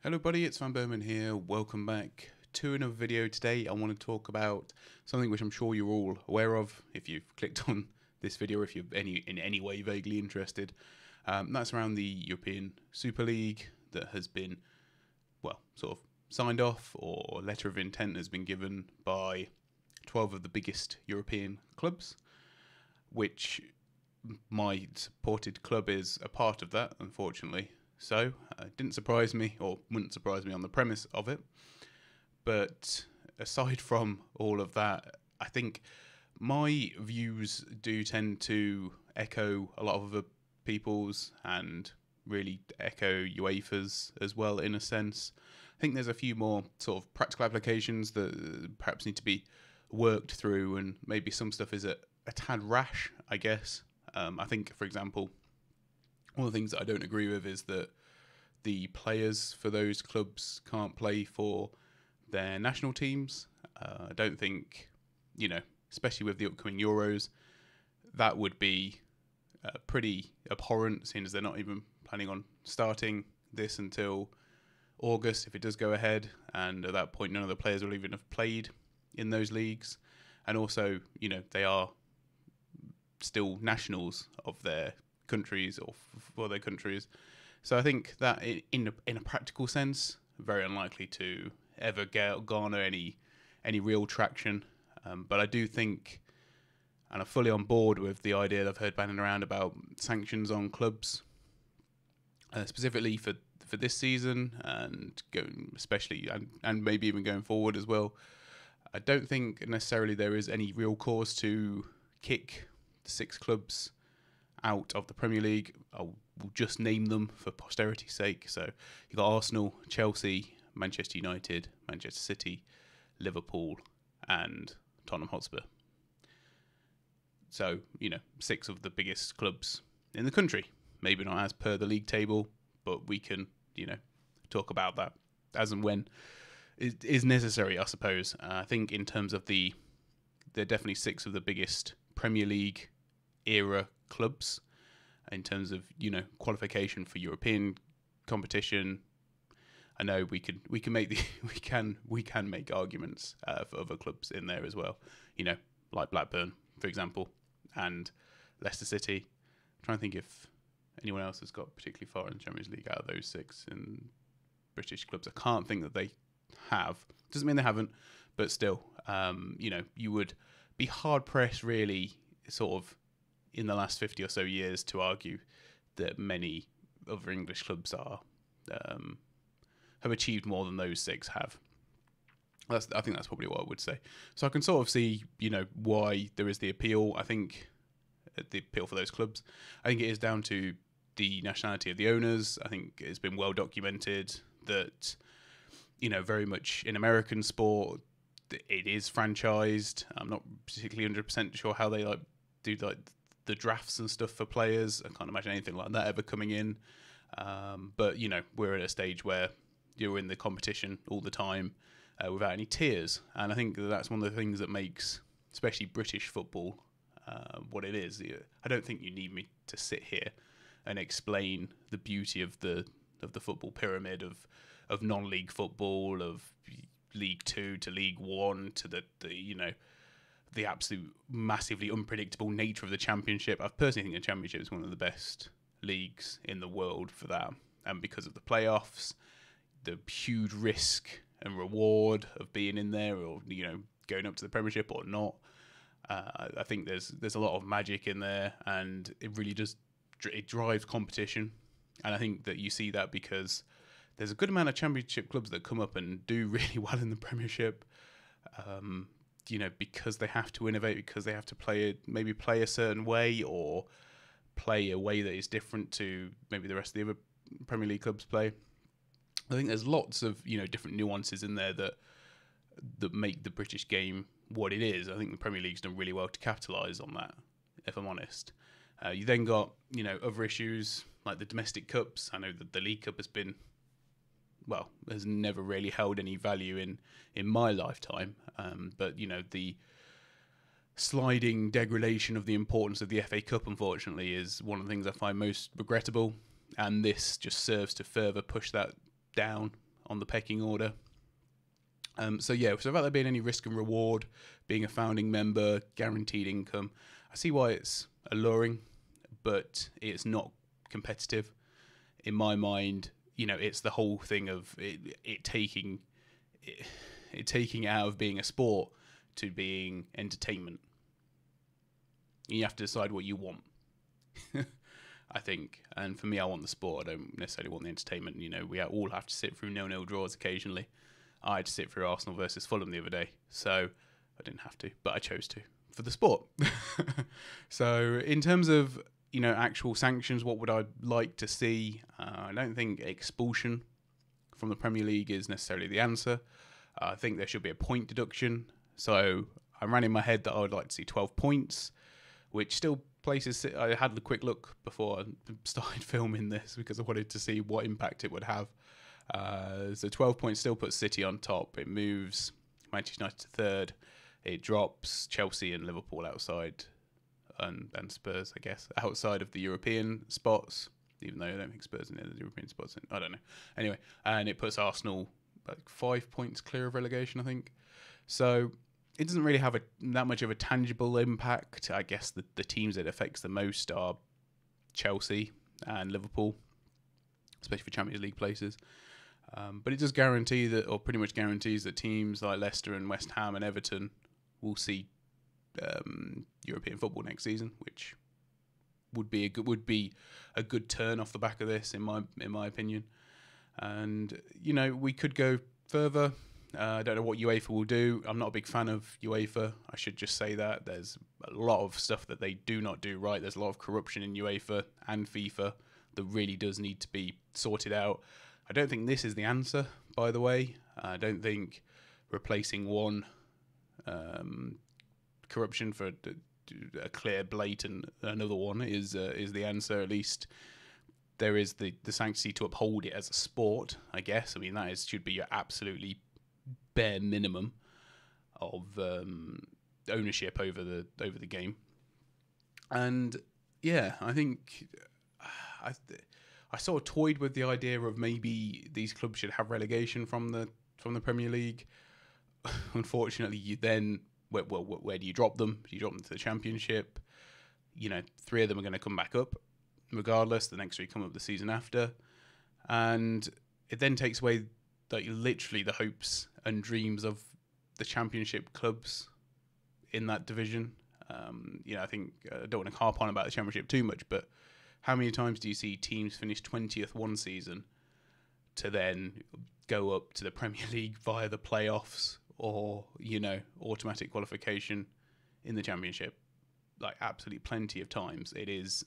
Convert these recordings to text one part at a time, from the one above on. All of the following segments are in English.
Hello buddy, it's vanburman here. Welcome back to another video. Today I want to talk about something which I'm sure you're all aware of if you've clicked on this video, or if you're in any way vaguely interested. That's around the European Super League that has been, well, sort of signed off, or a letter of intent has been given by 12 of the biggest European clubs, which my supported club is a part of that, unfortunately. So it didn't surprise me, or wouldn't surprise me on the premise of it. But aside from all of that, I think my views do tend to echo a lot of other people's, and really echo UEFA's as well, in a sense. I think there's a few more sort of practical applications that perhaps need to be worked through, and maybe some stuff is a tad rash, I guess. I think, for example, one of the things that I don't agree with is that the players for those clubs can't play for their national teams. I don't think, especially with the upcoming Euros, that would be pretty abhorrent, seeing as they're not even planning on starting this until August, if it does go ahead. And at that point, none of the players will even have played in those leagues. And also, they are still nationals of their countries, or for their countries. So I think that in a practical sense, very unlikely to ever garner any real traction. But I do think, and I'm fully on board with the idea that I've heard banning around about sanctions on clubs, specifically for this season, and going especially, and maybe even going forward as well. I don't think necessarily there is any real cause to kick the 6 clubs out of the Premier League. I'll just name them for posterity's sake. So you've got Arsenal, Chelsea, Manchester United, Manchester City, Liverpool, and Tottenham Hotspur. So, 6 of the biggest clubs in the country. Maybe not as per the league table, but we can, talk about that as and when it is necessary, I suppose. I think in terms of they're definitely 6 of the biggest Premier League era clubs in terms of qualification for European competition. I know we can make we can make arguments for other clubs in there as well, like Blackburn, for example, and Leicester City. I'm trying to think if anyone else has got particularly far in the Champions League out of those 6 in British clubs. I can't think that they have. Doesn't mean they haven't, but still, you would be hard pressed, really, sort of, in the last 50 or so years, to argue that many other English clubs have achieved more than those 6 have. I think that's probably what I would say. So I can sort of see, why there is the appeal. I think the appeal for those clubs, I think it is down to the nationality of the owners. I think it's been well documented that, very much in American sport, it is franchised. I'm not particularly 100% sure how they do the drafts and stuff for players. I can't imagine anything like that ever coming in. But we're at a stage where you're in the competition all the time without any tiers, and I think that's one of the things that makes, especially British football, what it is. I don't think you need me to sit here and explain the beauty of the football pyramid of non-league football, of League 2 to League 1 to the absolute massively unpredictable nature of the Championship. I personally think the Championship is one of the best leagues in the world for that, and because of the playoffs, the huge risk and reward of being in there, or going up to the Premiership or not. I think there's a lot of magic in there, and it really does. It drives competition, and I think that you see that because there's a good amount of Championship clubs that come up and do really well in the Premiership. Because they have to innovate, because they have to play a certain way, or play a way that is different to maybe the rest of the other Premier League clubs play. I think there's lots of different nuances in there that make the British game what it is. I think the Premier League's done really well to capitalise on that, if I'm honest. You then got other issues like the domestic cups. I know that the League Cup has never really held any value in my lifetime. But the sliding degradation of the importance of the FA Cup, unfortunately, is one of the things I find most regrettable, and this just serves to further push that down on the pecking order. So without there being any risk and reward, being a founding member, guaranteed income, I see why it's alluring, but it's not competitive. In my mind, it's the whole thing of it taking it out of being a sport to being entertainment. You have to decide what you want. I think, and for me, I want the sport. I don't necessarily want the entertainment. We all have to sit through 0-0 draws occasionally. I had to sit through Arsenal versus Fulham the other day, so I didn't have to, but I chose to for the sport. So in terms of actual sanctions, what would I like to see? I don't think expulsion from the Premier League is necessarily the answer. I think there should be a point deduction. So I ran in my head that I would like to see 12 points, which still places. I had a quick look before I started filming this because I wanted to see what impact it would have. So 12 points still puts City on top. It moves Manchester United to third. It drops Chelsea and Liverpool outside, and Spurs, I guess, outside of the European spots, even though I don't think Spurs in the European spots. I don't know. Anyway, and it puts Arsenal like 5 points clear of relegation, I think. So it doesn't really have that much of a tangible impact. I guess the teams it affects the most are Chelsea and Liverpool, especially for Champions League places. But it does guarantee that, or pretty much guarantees that teams like Leicester and West Ham and Everton will see European football next season, which would be a good turn off the back of this, in my opinion. And we could go further. I don't know what UEFA will do. I'm not a big fan of UEFA. I should just say that there's a lot of stuff that they do not do right. There's a lot of corruption in UEFA and FIFA that really does need to be sorted out. I don't think this is the answer, by the way. I don't think replacing one corruption for a clear, blatant another one is the answer. At least there is the sanctity to uphold it as a sport, I guess. I mean, should be your absolutely bare minimum of ownership over the game. And yeah, I think I sort of toyed with the idea of maybe these clubs should have relegation from the Premier League. Unfortunately, you then where do you drop them? Do you drop them to the Championship? 3 of them are going to come back up, regardless. The next 3 come up the season after, and it then takes away literally the hopes and dreams of the Championship clubs in that division. I think I don't want to harp on about the Championship too much, but how many times do you see teams finish 20th one season to then go up to the Premier League via the playoffs or, automatic qualification in the Championship? Absolutely plenty of times. It is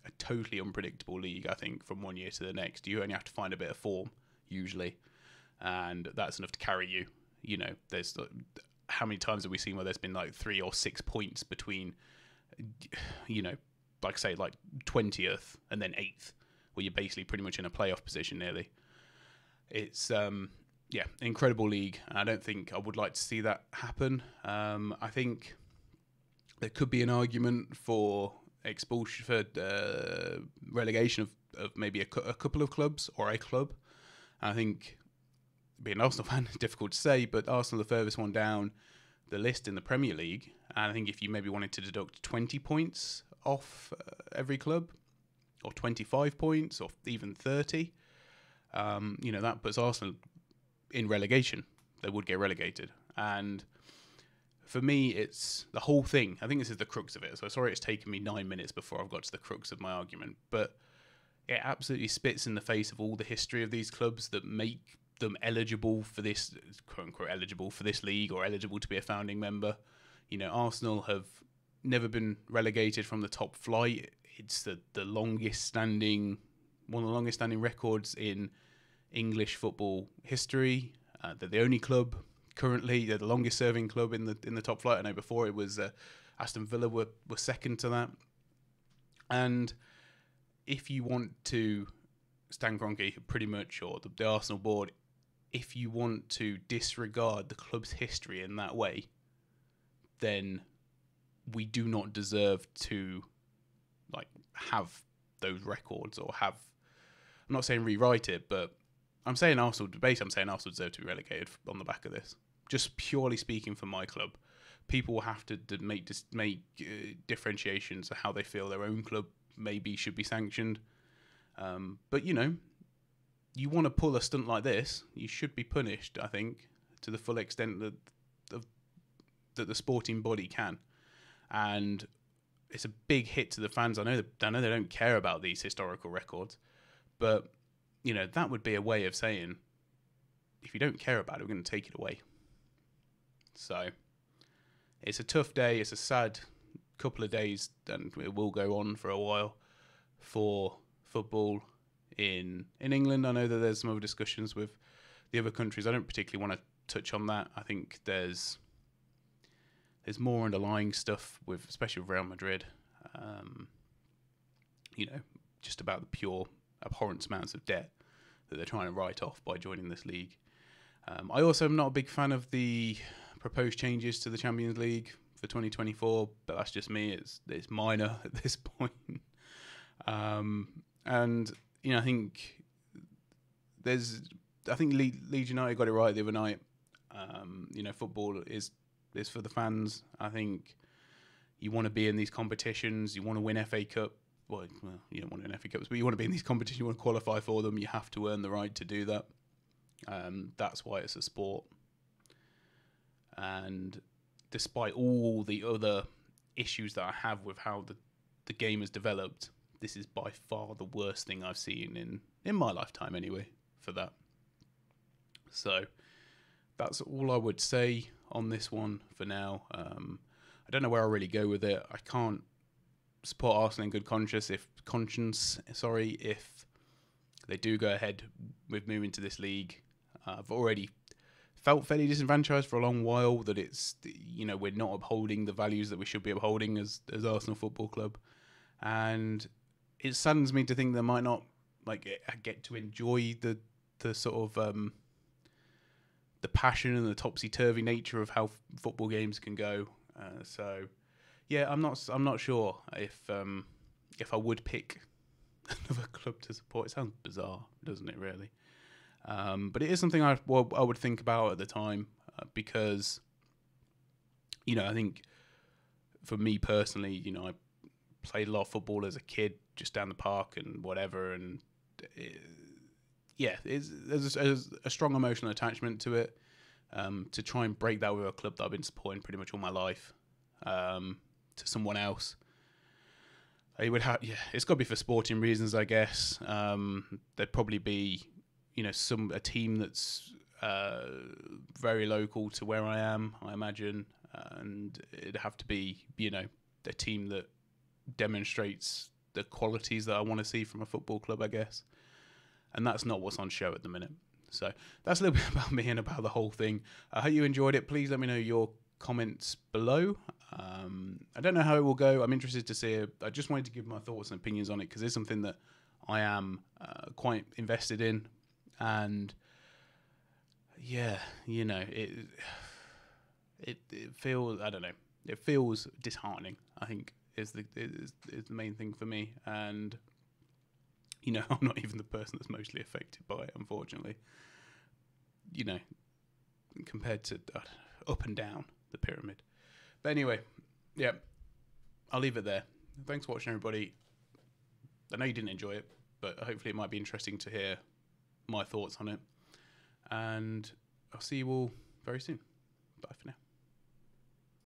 a totally unpredictable league, I think, from one year to the next. You only have to find a bit of form, usually, and that's enough to carry you. There's how many times have we seen where there's been 3 or 6 points between, say 20th and then 8th, where you're basically pretty much in a playoff position nearly. It's incredible league. I don't think I would like to see that happen. I think there could be an argument for expulsion, for relegation of maybe a couple of clubs or a club. And I think, being an Arsenal fan, it's difficult to say, but Arsenal are the furthest one down the list in the Premier League. And I think if you maybe wanted to deduct 20 points off every club, or 25 points, or even 30, that puts Arsenal in relegation. They would get relegated. And for me, it's the whole thing. I think this is the crux of it. So sorry it's taken me 9 minutes before I've got to the crux of my argument. But it absolutely spits in the face of all the history of these clubs that make them eligible for this, quote unquote, eligible for this league or eligible to be a founding member. Arsenal have never been relegated from the top flight. It's the longest standing, one of the longest standing records in English football history. They're the only club currently. They're the longest serving club in the top flight. I know before it was Aston Villa were second to that. And if you want to, Stan Kroenke pretty much, or the Arsenal board, if you want to disregard the club's history in that way, then we do not deserve to have those records, or have, I'm not saying rewrite it, but I'm saying Arsenal. Basically, I'm saying Arsenal deserve to be relegated on the back of this. Just purely speaking for my club, people will have to make differentiations of how they feel their own club maybe should be sanctioned. But you know, you want to pull a stunt like this, you should be punished. I think to the full extent that the sporting body can, and it's a big hit to the fans. I know they don't care about these historical records, but you know, that would be a way of saying, if you don't care about it, we're going to take it away. So it's a tough day. It's a sad couple of days, and it will go on for a while for football in England. I know that there's some other discussions with the other countries. I don't particularly want to touch on that. I think there's more underlying stuff with, especially with Real Madrid. You know, just about the pure abhorrent amounts of debt that they're trying to write off by joining this league. I also am not a big fan of the proposed changes to the Champions League for 2024, but that's just me. It's minor at this point. And you know, I think Leeds United got it right the other night. You know, football is for the fans. I think you want to be in these competitions. You want to win FA Cup. Well, you don't want to win FA Cups, but you want to be in these competitions. You want to qualify for them. You have to earn the right to do that. That's why it's a sport. And despite all the other issues that I have with how the game has developed, this is by far the worst thing I've seen in my lifetime anyway for that. So that's all I would say on this one for now. I don't know where I'll really go with it. I can't support Arsenal in good conscience if they do go ahead with moving to this league. I've already felt fairly disenfranchised for a long while that it's, you know, we're not upholding the values that we should be upholding as Arsenal Football Club, and it saddens me to think they might not get to enjoy the sort of the passion and the topsy-turvy nature of how football games can go. So yeah, I'm not sure if I would pick another club to support. It sounds bizarre, doesn't it, really? But it is something I would think about at the time, because, you know, I think for me personally, you know, I played a lot of football as a kid, just down the park and whatever, and there's a strong emotional attachment to it. To try and break that with a club that I've been supporting pretty much all my life, to someone else, it would have, it's got to be for sporting reasons, I guess. There'd probably be, you know, a team that's very local to where I am, I imagine, and it'd have to be, you know, a team that demonstrates the qualities that I want to see from a football club, I guess. And that's not what's on show at the minute. So that's a little bit about me and about the whole thing. I hope you enjoyed it. Please let me know your comments below. I don't know how it will go. I'm interested to see it. I just wanted to give my thoughts and opinions on it because it's something that I am quite invested in. And yeah, you know, it feels, I don't know, it feels disheartening, I think is the main thing for me. And you know, I'm not even the person that's mostly affected by it, unfortunately. You know, compared to up and down the pyramid. But anyway, yeah, I'll leave it there. Thanks for watching, everybody. I know you didn't enjoy it, but hopefully it might be interesting to hear my thoughts on it. And I'll see you all very soon. Bye for now.